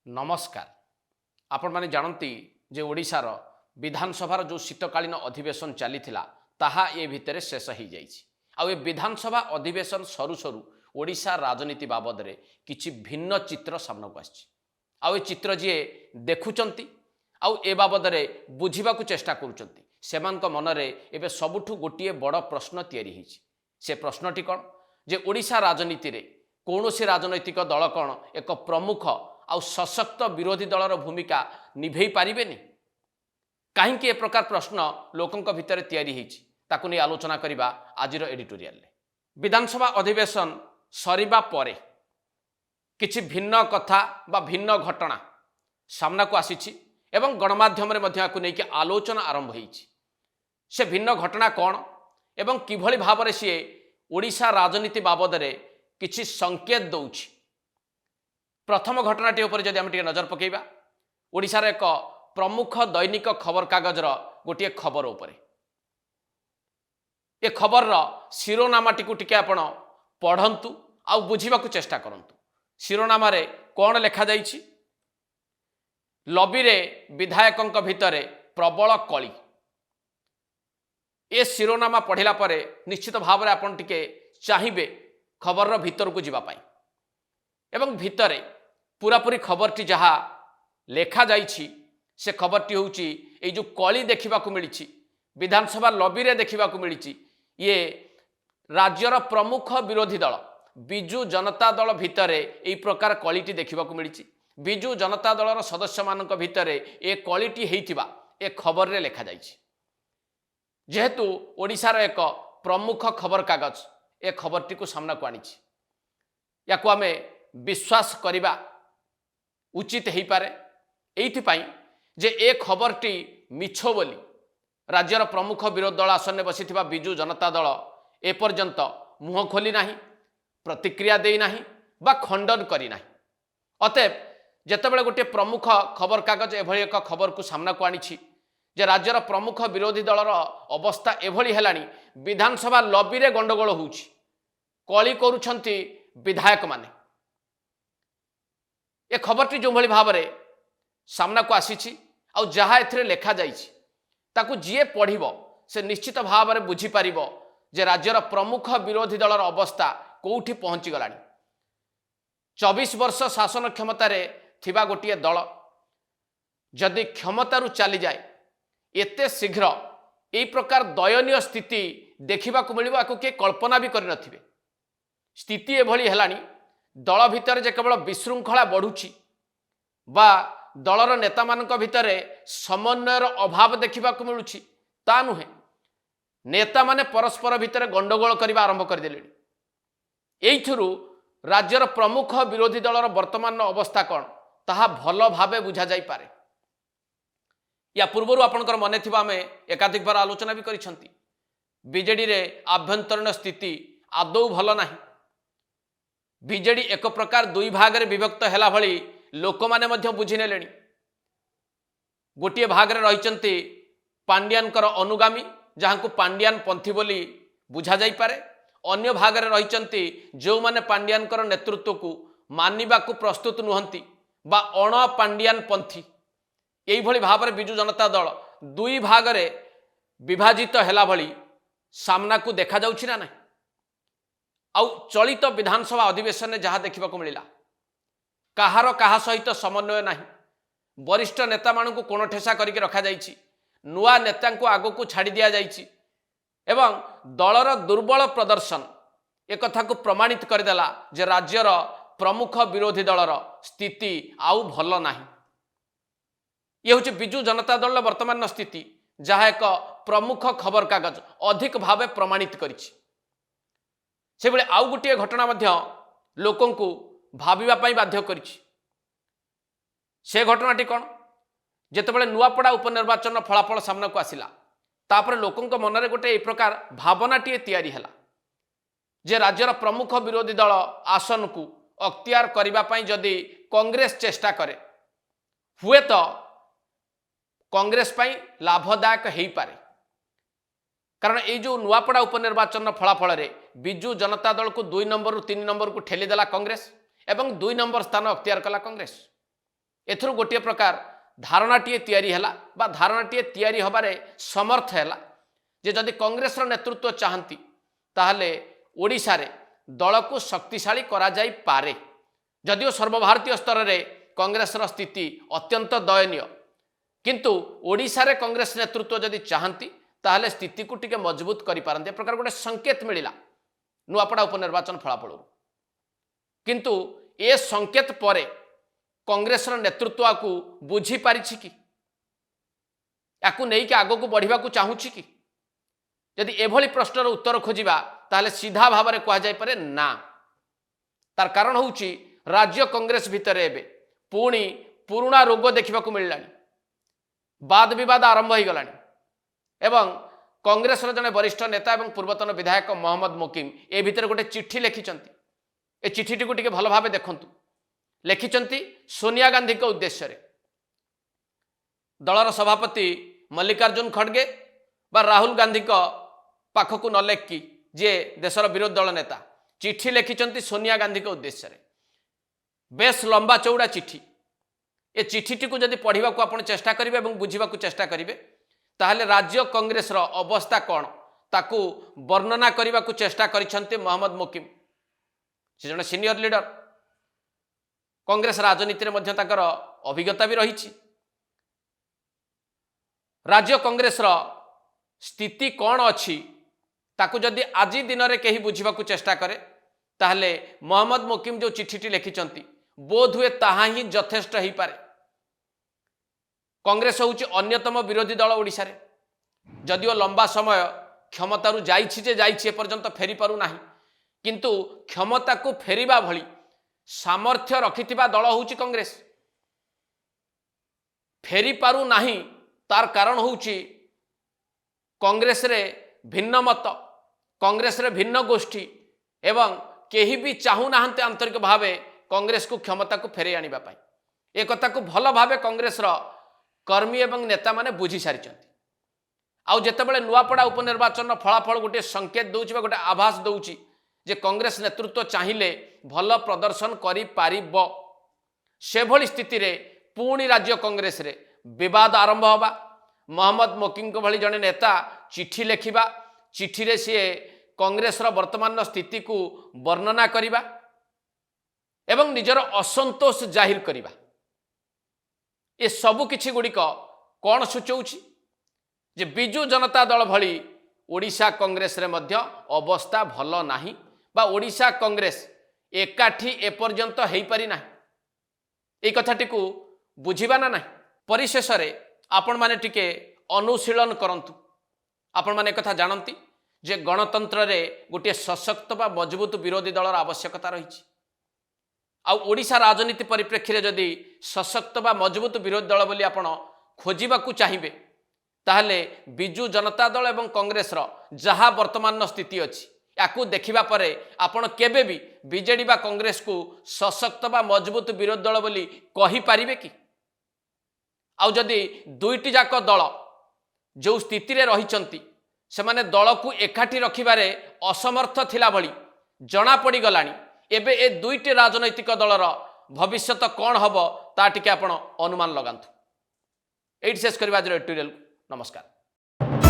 नमस्कार। आपण माने जानती जे ओडिशार विधानसभार जो शीतकालीन अधिवेशन चली ताहा ए भितर शेष हो जाइछि। आउ ए विधानसभा अधिवेशन सरू सरू ओडिशा राजनीति बाबद रे किछि भिन्न चित्र सामना को आछि। आउ ए चित्र जे देखुचंती आउ ए बाबद रे बुझिबाकू चेष्टा करूचंती सेमानक मनरे एबे सबुठु गोटिए बड़ प्रश्न तयारी हिछि। से प्रश्नटी कोन जे ओडिशा राजनीति रे कौनसी राजनैतिक दल कोन एक प्रमुख आउ सशक्त विरोधी दलर भूमिका निभे पारिबेनी। कहीं ए प्रकार प्रश्न लोकंक भितर तयारी हिछि ताकु नै आलोचना करिबा आजिर एडिटोरियल रे। विधानसभा अधिवेशन सरिबा परे किछि भिन्न कथा बा भिन्न घटना सामना को आसीछि एवं गणमाध्यम रे मध्य आकु नै कि आलोचना आरंभ होइछि। से भिन्न घटना कोन एवं किभଳି भाबरे से ओडिशा राजनीति बाबद रे किछि संकेत दउछि। प्रथम घटनाटी उपर जदि आम नजर पकेबा ओडिशार एक प्रमुख दैनिक खबर कागजर गोटे खबर उपरे ए खबर शिरोनामाटी को टिके आपण पढ़ंतु आउ बुझिबाकू चेष्टा करंतु। शिरोनामा रे कोन लेखा जाइछि? लबी रे विधायकंक भितरे प्रबल कली। ए शिरोनामा पढ़िला परे निश्चित भाव में आपण टिके चाहिबे खबर भीतर को जिबा पाई एवं भितरे पूरापूरी खबरटी जहाँ लेखा जाइछि से खबरटी होउछि ए जो कली देखिबाकू मिलिछि विधानसभा लबी रे देखिबाकू मिलिछि ये राज्यर प्रमुख विरोधी दल बिजु जनता दल भितरे एई प्रकार कलिटी देखिबाकू मिलिछि। बिजु जनता दलर सदस्य मानक भितरे ए कलिटी हेइथिबा ए खबर रे लेखा जाइछि। जेहेतु ओडिशार एक प्रमुख खबर कागज ए खबरटी को सामना को आनिछि याकू आमे विश्वास करिबा उचित हो पारे एइथिपाई जे ए खबरटी मिछ बोली राज्यर प्रमुख विरोधी दल आसन बसिथिबा बिजु जनता दल एपर्यंत मुह खोली नाही, प्रतिक्रिया देई नाही बा खंडन करी नाही। अतएव जेतेबेले गोटे प्रमुख खबर कागज एभली एक खबर को सामना को आनिछि जे राज्यर प्रमुख विरोधी दलर अवस्था एभली हेलानी विधानसभा लबी रे गंडगोल होउछि, कली करूछंती विधायक माने। ए खबरटी जो भली भाव में सामना को आसी आ जहाँ एथिरे लेखा जाइछि ताकू जीए पढ़िबो से निश्चित भाव में बुझी पारिबो जे राज्यर प्रमुख विरोधी दलर अवस्था कोउठी पहुंची गलानी। 24 वर्ष शासन क्षमतार थिबा गोटिए दल जदि क्षमतारू चली जाए एते शीघ्र एई प्रकार दयनीय स्थिति देखिबा को मिलिबो आकु के कल्पना भी करि नथिबे। स्थिति एभली हेलानी दल भितर जे केवल विशृंखला बढ़ुची बा दलर नेता मानक भितर समन्वयर अभाव देखा मिलूची ता नुहे, नेता माने परस्पर भितर गंडगोल करने आरंभ करदे। एइथुरु राज्यर प्रमुख विरोधी दलर वर्तमान अवस्था कौन ताहा भल भावे बुझा जाई पारे। या पूर्वर आपनकर मने थिबा आमे एकाधिक बार आलोचना भी करिसंती बीजेडी रे आभ्यंतरीण स्थिति आदौ भल नाही। बीजेडी एक प्रकार दुई भाग रे विभक्त हैला भली लोक माने मध्य बुझी नेलेनी। गोटे भाग रे रहिचंती पांड्यानकर अनुगामी जहां को पांड्यान पंथी बोली बुझा जाई पारे। अन्य भाग रे रहिचंती जो माने पांड्यानकर नेतृत्व को मानिबा को प्रस्तुत नुहंती बा अण पांड्यान पंथी। एई भली भाव रे बिजु जनता दल दुई भाग रे विभाजित हैला भली सामना को देखा जाउछि ना नाही। आउ चलित विधानसभा अधिवेशन में जहाँ देखा मिला कहार कहा सहित समन्वय नाही। वरिष्ठ नेता मान को कोण ठेसा करके रखा जाइछि, नुआ नेता को आगो को छाड़ी दिया जाइछि एवं दलर दुर्बल प्रदर्शन एक कथा को प्रमाणित करदेला जे राज्यर प्रमुख विरोधी दलर स्थिति आउ भल नाही। ये हूँ बिजु जनता दल वर्तमान स्थिति जहाँ एक प्रमुख खबर कागज अधिक भावे प्रमाणित करिछि। से बेले आउ गोटे घटना मध्य लोकं को भाविबा पई बाध्य करिछि। से घटनाटी कौन जेतेबेले नुआपड़ा उपनिर्वाचन फलाफल सामना को आसिला तापर लोकंक मनरे गोटे ए प्रकार भावनाटी तैयारी हैला जे राज्यर प्रमुख विरोधी दल आसन को अख्तियार करिबा पई जदि कांग्रेस चेष्टा करे हुए तो कांग्रेस पई लाभदायक हेई पारे। कारण ये जो नुआपड़ा उपनिर्वाचन फलाफल रे बिजु जनता दल को 2 नंबर रु 3 नंबर को ठेलीदेला कांग्रेस एवं 2 नंबर स्थान अख्तियार कला कांग्रेस। एथुरु गोटे प्रकार धारणाटीए तैयारी हैला बा धारणाटीए तैयारी हबारे समर्थ हैला जे जदि कांग्रेस नेतृत्व चाहती ताहले ओडिशा रे दल को शक्तिशाली करा जाई पारे। जदिओ सर्वभारतीय स्तर में कांग्रेस स्थिति अत्यंत दयनीय किंतु ओडिशा रे कांग्रेस नेतृत्व जदि चाहती ताहले स्थिति को टिके मजबूत करि पारंते प्रकार गोटे संकेत मिलिला नुआपड़ा उपनिर्वाचन फलाफल किंतु ए संकेत परे कांग्रेस नेतृत्व को बुझी पारिछि कि याकू नहीं कि आगो को बढ़िबा को चाहूछि कि यदि एभली प्रश्नर उत्तर खोजिबा ताहले सीधा भाव में कह जाय पारे ना। तार कारण होउछि राज्य कांग्रेस भितर एबे पुणी पुराणा रोग देखा मिललानी वाद विवाद आरंभ हो गलानी एवं कांग्रेस जड़े वरिष्ठ नेता और पूर्वतन विधायक मोहम्मद मोकिम ए भितर गोटे चिट्ठी लिखिंट ए चिट्ठी को टिके भल भाव देखंतु लिखिंट सोनिया गांधी के उद्देश्य रे दलर सभापति मल्लिकार्जुन खड़गे बा राहुल गांधी को पाखक न लेखि जे देशर विरोधी दल नेता चिट्ठी लिखिंट सोनिया गांधी के उद्देश्य रे बेस लंबा चौड़ा चिट्ठी ए चिट्ठी को जदि पढ़ा को आप चेष्टा करेंगे और बुझा चेष्टा करेंगे ताहले राज्य कांग्रेस अवस्था कौन ताकू वर्णना करने को चेष्टा करिसेंते मोहम्मद मोकिम से जड़े सीनियर लीडर कांग्रेस राजनीति में मध्य ताकर अभिज्ञता भी रही। राज्य कांग्रेस स्थिति कौन अच्छी ताकू जदि आज दिन में कहीं बुझा चेष्टा करे ताहले मोहम्मद मोकिम जो चिट्ठी लिखिंट बोध हुए ताहा ही यथेष्ट हो पारे। कांग्रेस हूँ अन्यतम विरोधी दल ओडिशा रे जदिओ लंबा समय क्षमतारू जाइए पर्यंत फेरी पारु नाही किंतु क्षमता को फेरिबा भली सामर्थ्य रखिथिबा दल हूँ कांग्रेस फेरी पारु नाही तार कारण हूँ कांग्रेस रे भिन्न मत कांग्रेस रे भिन्न गोष्ठी एवं केही भी चाहू नाहंते आंतरिक भावे कांग्रेस को क्षमता को फेरे आनिबा पाई ए कथा को भल भावे कांग्रेस कर्मी एवं नेता माने बुझी सारी आउ जेतेबेले नुआपड़ा उपनिर्वाचन फलाफल गोटे संकेत दउछि बा गोटे आभास दउछि जे कांग्रेस नेतृत्व चाहिए भल प्रदर्शन करि पारिबो से भली स्थिति रे पुणी राज्य कांग्रेस रे विवाद आरंभ होबा मोहम्मद मोकिम को भली जने नेता चिट्ठी लिखिबा चिट्ठी रे सी कांग्रेस वर्तमान स्थिति को वर्णना करिबा एवं निजर असंतोष जाहिर करिबा ए सबु किछि गुड़िक कौन सूचौछि जे बिजु जनता दल भली ओडिशा कांग्रेस रे मध्य अवस्था भल नाही बा ओडिशा कांग्रेस एकाठी एपर्यंत हेई पारि नाही ए कथाटी को बुझिबा ना नाही। परिशेष रे आपण माने टिके अनुशीलन करंतु आपण माने कथा जानंती जे गणतंत्र रे गोटे सशक्त बा मजबूत विरोधी दलर आवश्यकता रही आ ओडिशा राजनीति परिप्रेक्षी रे जदि सशक्त बा मजबूत विरोधी दल बोली आपण खोजिबा को चाहिबे ताहले बिजु जनता दल एवं कांग्रेस जहाँ वर्तमान स्थिति अच्छी याकू देखिबा परे आपण केबे भी बीजेडी बा कांग्रेस को सशक्त बा मजबूत विरोधी दल बोली कहि पारिबे कि आउ जदि दुईटी जाक दल जो स्थिति रे रहिचंती से माने दल को एकाठी रखिबारे असमर्थ थिला भली जना पड़ी गलानी एबे ए दुईटी राजनैतिक दलर भविष्यत कौन हबो ता टिके आपण अनुमान लगांतु। एट शेष करबा एडिटोरियल नमस्कार।